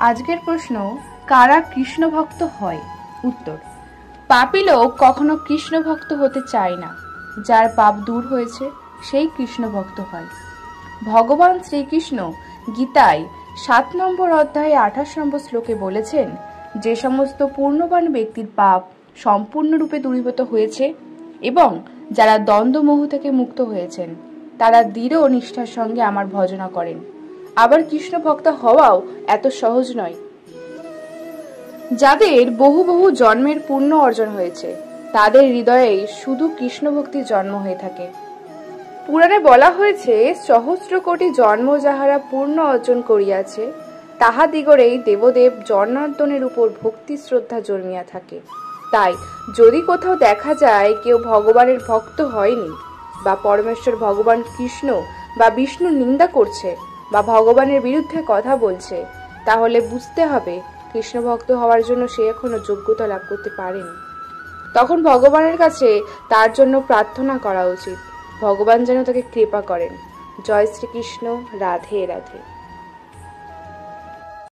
আজকের প্রশ্ন, কারা কৃষ্ণ ভক্ত হয়? উত্তর, পাপী লোক কখনো কৃষ্ণ ভক্ত হতে চায় না। যার পাপ দূর হয়েছে সেই কৃষ্ণ ভক্ত হয়। ভগবান শ্রীকৃষ্ণ গীতায় 7 নম্বর অধ্যায়ে 28 নম্বর শ্লোকে বলেছেন, যে সমস্ত পূর্ণবান ব্যক্তির পাপ সম্পূর্ণরূপে দূরীভূত হয়েছে এবং যারা দ্বন্দ্বমোহ থেকে মুক্ত হয়েছেন, তারা দৃঢ় নিষ্ঠার সঙ্গে আমার ভজনা করেন। আবার কৃষ্ণ ভক্ত হওয়াও এত সহজ নয়। যাদের বহু বহু জন্মের পুণ্য অর্জন হয়েছে, তাদের হৃদয়ে শুধু কৃষ্ণ ভক্তির জন্ম হয়ে থাকে। পুরাণে বলা হয়েছে, সহস্র কোটি জন্ম যাহারা পূর্ণ অর্জন করিয়াছে, তাহাদিগরেই দেবদেব জনার্দনের উপর ভক্তি শ্রদ্ধা জন্মিয়া থাকে। তাই যদি কোথাও দেখা যায় কেউ ভগবানের ভক্ত হয়নি, বা পরমেশ্বর ভগবান কৃষ্ণ বা বিষ্ণুর নিন্দা করছে বা ভগবানের বিরুদ্ধে কথা বলছে, তাহলে বুঝতে হবে কৃষ্ণ ভক্ত হওয়ার জন্য সে এখনো যোগ্যতা লাভ করতে পারেনি। তখন ভগবানের কাছে তার জন্য প্রার্থনা করা উচিত, ভগবান যেন তাকে কৃপা করেন। জয় শ্রীকৃষ্ণ। রাধে রাধে।